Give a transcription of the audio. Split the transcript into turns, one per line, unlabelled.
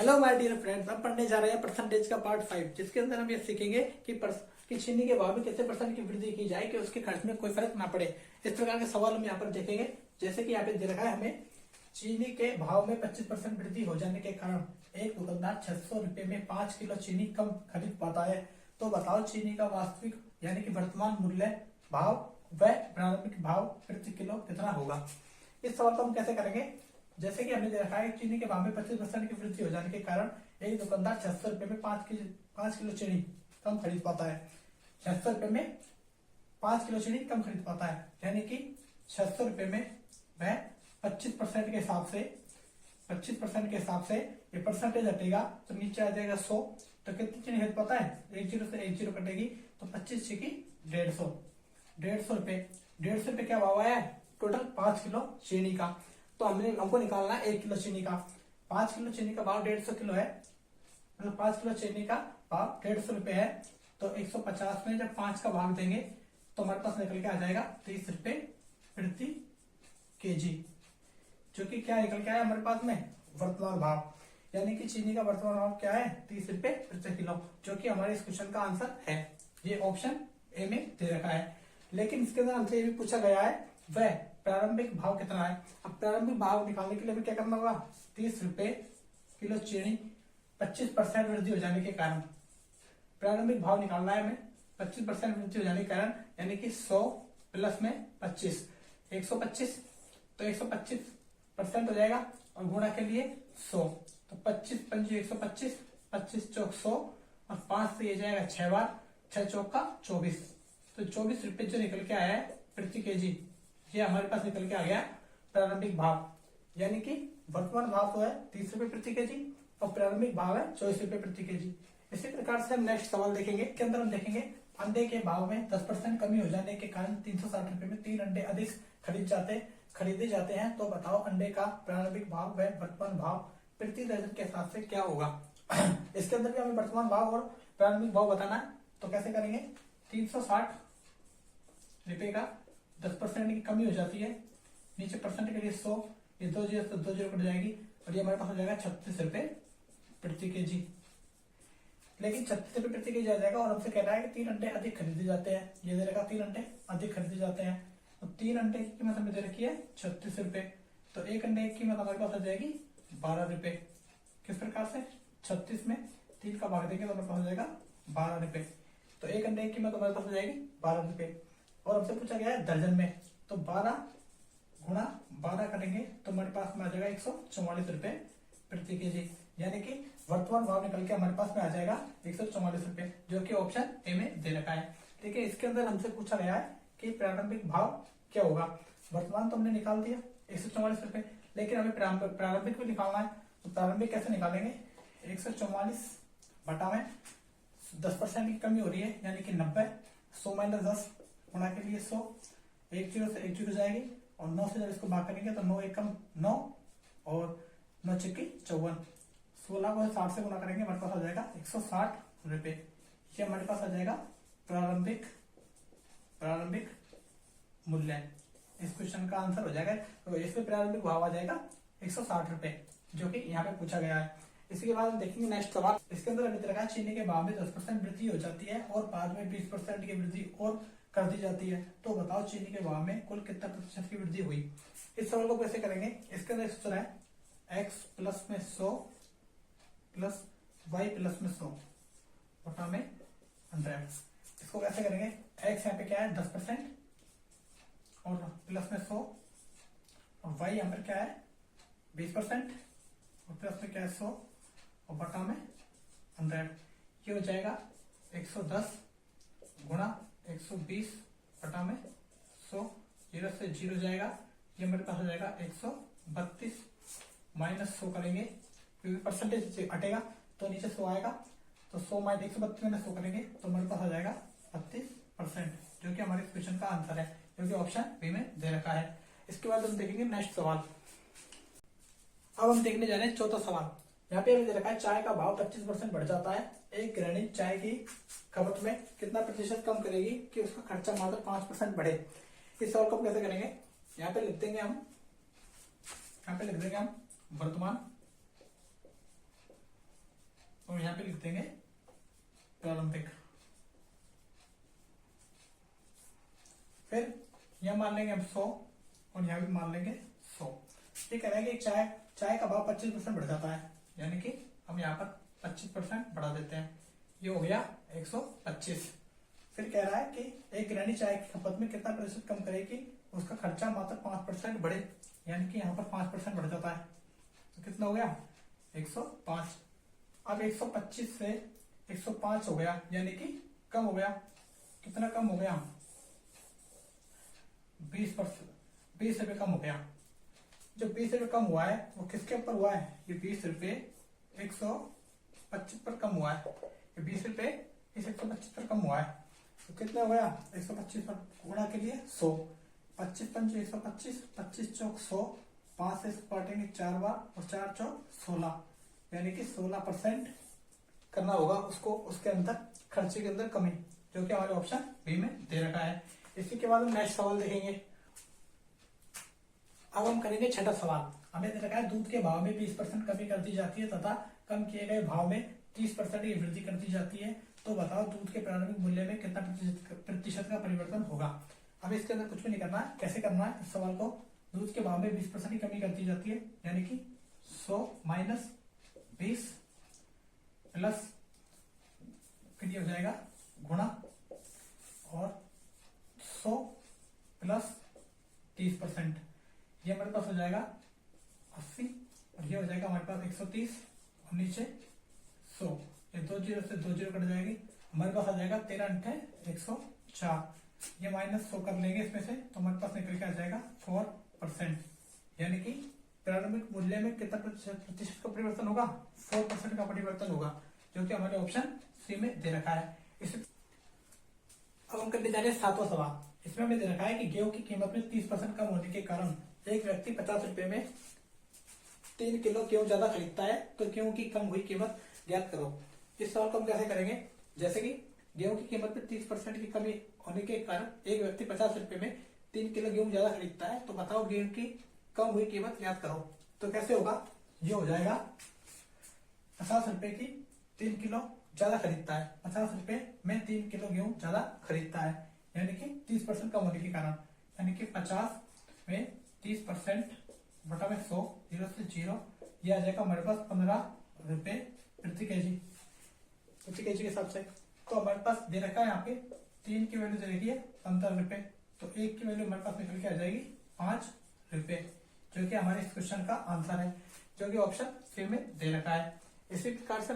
Hello my dear friends, अब पढ़ने जा रहे हैं परसेंटेज का पार्ट 5, जिसके अंदर हम ये सीखेंगे कि चीनी के भाव में कैसे परसेंट की वृद्धि की जाए कि उसके खर्च में कोई फर्क ना पड़े। इस प्रकार के सवाल हम यहाँ पर देखेंगे। जैसे कि यहाँ पे दे रखा है हमें चीनी के भाव में 25% वृद्धि हो जाने के कारण एक दुकानदार 600 रुपए में 5 किलो चीनी कम खरीद पाता है। तो बताओ चीनी का वास्तविक यानी कि वर्तमान मूल्य भाव व प्रारंभिक भाव प्रति किलो कितना होगा। इस सवाल को हम कैसे करेंगे। जैसे कि हमने देखा है चीनी के भाव में 25% की वृद्धि हो जाने के कारण एक दुकानदार 600 रुपए में 5 किलो चीनी कम खरीद पाता है। 600 रुपए में 5 किलो चीनी कम खरीद पाता है, यानी कि 600 रुपए में वह 25% के हिसाब से ये परसेंटेज हटेगा तो नीचे आ जाएगा 100। तो कितनी चीनी खरीद पाता है, एक जीरो से एक जीरो कटेगी तो 25 की 150 रुपए। 150 रुपए क्या भाव आया है टोटल 5 किलो चीनी का। तो हमको निकालना है 1 किलो चीनी का। 5 किलो चीनी का भाव 150 किलो है, मतलब 5 किलो चीनी का भाव 150 रुपए है। तो 150 में जब 5 का भाग देंगे तो हमारे पास निकल के आ जाएगा 30 रुपए प्रति केजी, जो कि क्या निकल के आया हमारे पास में वर्तमान भाव, यानी कि चीनी का वर्तमान भाव क्या है 30 रुपए प्रति किलो, जो कि हमारे इस क्वेश्चन का आंसर है। ये ऑप्शन ए में दे रखा है। लेकिन इसके अंदर हमसे ये भी पूछा गया है वह प्रारंभिक भाव कितना है। अब प्रारंभिक भाव निकालने के लिए भी क्या करना होगा, 30 रुपए किलो चीनी 25% वृद्धि हो जाने के कारण प्रारंभिक भाव निकालना है हमें। 25% वृद्धि हो जाने के कारण यानी कि 100 प्लस में 25 125, तो 125% हो जाएगा और गुणा के लिए 100, तो 25 पंजी 125, 25 चौक 100 और 5 से ये जाएगा 6 बार, 6 चौक का 24, तो 24 रुपए जो निकल के आया है प्रति केजी, ये हमारे पास निकल के आ गया प्रारंभिक भाव। यानी कि वर्तमान भाव तो है 30 रुपए प्रति केजी और प्रारंभिक भाव है 24 रुपए प्रति केजी। इसी प्रकार से हम नेक्स्ट सवाल देखेंगे। इसके अंदर हम देखेंगे अंडे के भाव में 10% कमी हो जाने के कारण 360 रुपए में 3 अंडे अधिक खरीदे जाते हैं। तो बताओ अंडे का प्रारंभिक भाव व वर्तमान भाव प्रति दर्जन के हिसाब से क्या होगा। इसके अंदर भी हमें वर्तमान भाव और प्रारंभिक भाव बताना है। तो कैसे करेंगे, 360 रुपए का 10% की कमी हो जाती है, नीचे परसेंट के लिए 100, ये 2 जीरो से 2 जीरो कट जाएगी और ये हमारे पास हो जाएगा 36 रुपए प्रति केजी। लेकिन 36 रुपए प्रति केजी आ जाएगा और हमसे कह रहा है कि 3 अंडे अधिक खरीदे जाते हैं। ये दे रखा 3 अंडे अधिक खरीदे जाते हैं, तो 3 अंडे की कीमत हमें दे रखी है 36 रुपए, तो 1 अंडे की कीमत हमारे पास आ जाएगी 12 रुपए। किस प्रकार से, 36 में 3 का भाग देंगे तो हमारे पास हो जाएगा 12 रुपए, तो 1 अंडे की कीमत हमारे पास हो जाएगी 12 रुपए। और हमसे पूछा गया है दर्जन में, तो 12 गुणा 12 करेंगे तो हमारे पास में आ जाएगा 144 रुपए प्रति केजी, यानी कि वर्तमान भाव निकल के हमारे पास में आ जाएगा 144 रुपए, जो कि ऑप्शन ए में दे रखा है। देखिए इसके अंदर हमसे पूछा गया है कि प्रारंभिक भाव क्या होगा। वर्तमान तो हमने निकाल दिया 144 रुपए, लेकिन हमें प्रारंभिक भी निकालना है। तो प्रारंभिक कैसे निकालेंगे, 144 बटा में 10% की कमी हो रही है यानी कि 90, 100 माइनस 10 गुणा के लिए 100, 1 जीरो से 1 जीरो जाएगी और 9 से जब इसको भाग करेंगे तो 9 एकम 9 और 9 चिक्की 54, 16 को 60 से गुणा करेंगे हमारे पास आ जाएगा 160 रुपए। ये हमारे पास आ जाएगा प्रारंभिक मूल्य। इस क्वेश्चन का आंसर हो जाएगा, तो इसमें प्रारंभिक भाव आ जाएगा 160 रुपए, जो कि यहाँ पे पूछा गया है। इसके बाद हम देखेंगे नेक्स्ट सवाल। इसके अंदर हमें रखा चीनी के भाव में 10% वृद्धि हो जाती है और बाद में 20% की वृद्धि और कर दी जाती है। तो बताओ चीनी के भाव में कुल कितना प्रतिशत की वृद्धि हुई। इस सवाल को कैसे करेंगे, इसके अंदर सूत्र है x प्लस में 100 प्लस y प्लस में 100 बटा में 100। इसको कैसे करेंगे, x यहाँ पे क्या है 10% और प्लस में 100 और y यहाँ पर क्या है 20% और प्लस में क्या है 100 और बटा में 100। ये हो जाएगा 110 गुणा 120 बटा में 100, 0 से 0 जाएगा, ये मेरे पास हो जाएगा 132 माइनस 100 करेंगे क्योंकि परसेंटेज से हटेगा तो नीचे 100 आएगा, तो 100 माइनस 132 में 100 करेंगे तो हमारे पास आ जाएगा 32%, जो कि हमारे क्वेश्चन का आंसर है, जो कि ऑप्शन बी में दे रखा है। इसके बाद हम देखेंगे नेक्स्ट सवाल। अब हम देखने जा रहे हैं चौथा सवाल। यहाँ पे हमें दे रखा है चाय का भाव 25% बढ़ जाता है, एक गृहिणी चाय की खपत में कितना प्रतिशत कम करेगी कि उसका खर्चा मात्र 5% बढ़े। इस सवाल को हम कैसे करेंगे, यहाँ पे लिख देंगे हम वर्तमान और यहाँ पे लिख देंगे प्रारंभिक। फिर यह मान लेंगे हम 100 और यहाँ भी मान लेंगे 100। ये कह रहे हैं कि चाय का भाव 25% बढ़ जाता है, यानी कि हम यहाँ पर 25% बढ़ा देते हैं, ये हो गया 125। फिर कह रहा है कि एक गिरानी चाय की खपत में कितना प्रतिशत कम करेगी, उसका खर्चा मात्र 5% बढ़े, यानी कि यहाँ पर 5% बढ़ जाता है, तो कितना हो गया 105। अब 125 से 105 हो गया, यानी कि कम हो गया, कितना कम हो गया 20 रुपए कम हो गया। जो 20 रुपए कम हुआ है वो किसके ऊपर हुआ है, ये 20 रुपए 125 पर कम हुआ है, ये 20 रुपए इस 125 पर कम हुआ है, तो कितना हो गया 125 पर गुणा के लिए 100, 25 पंच 125, 25 चौक 100, 5 से काटेंगे 4 बार और 4 चौक 16, यानी कि 16% करना होगा उसको, उसके अंदर खर्चे के अंदर कमी, जो कि हमारे ऑप्शन बी में दे रखा है। इसी के बाद हम नेक्स्ट सवाल देखेंगे। अब हम करेंगे छठा सवाल। हमें दे रखा है दूध के भाव में 20% कमी कर दी जाती है तथा कम किए गए भाव में 30% की वृद्धि कर दी जाती है, तो बताओ दूध के प्रारंभिक मूल्य में कितना प्रतिशत का परिवर्तन होगा। अब इसके अंदर कुछ भी नहीं करना है, कैसे करना है इस सवाल को, दूध के भाव में 20% की कमी कर दी जाती है, यानी कि 100 माइनस 20 प्लस फिर ये हो जाएगा गुणा और 100 प्लस 30%, ये हमारे पास हो जाएगा 80 और ये हो जाएगा हमारे पास 130 और नीचे 100, ये 2 जीरो से 2 जीरो कट जाएगी, हमारे पास आ जाएगा 13 104, ये माइनस 100 कर लेंगे इसमें से, तो हमारे पास निकल के आ जाएगा 4%, यानी कि प्रारंभिक मूल्य में कितना प्रतिशत का परिवर्तन होगा, 4% का परिवर्तन होगा, जो कि हमारे ऑप्शन सी में दे रखा है। अब हम करने जा रहे हैं सातवां सवाल। इसमें हमें दे रखा है कि गेहूं की कीमत में 30% कम होने के कारण एक व्यक्ति 50 रुपए में 3 किलो गेहूं ज्यादा खरीदता है, तो गेहूं की कम हुई कीमत ज्ञात करो। इस सवाल को हम कैसे करेंगे, जैसे कि गेहूं की कीमत में 30% की कमी होने के कारण एक व्यक्ति 50 रुपए में 3 किलो गेहूं ज्यादा खरीदता है, तो बताओ गेहूं की कम हुई कीमत ज्ञात करो। तो कैसे होगा, ये हो जाएगा 50 रुपए की 3 किलो ज्यादा खरीदता है, 50 रुपए में 3 किलो गेहूं ज्यादा खरीदता है, यानी कि 30% कम होने के कारण, यानी कि 50 में 30% बटा में 100, 0 से 0, यह आ जाएगा हमारे पास 15 रुपए प्रति केजी के हिसाब से। तो हमारे पास दे रखा है यहाँ पे 3 की वैल्यू दे रखी है 15 रुपए, तो 1 की वैल्यू हमारे पास निकल के आ जाएगी 5 रुपए, जो कि हमारे इस क्वेश्चन का आंसर है, जो कि ऑप्शन सी में दे रखा है। इसी प्रकार से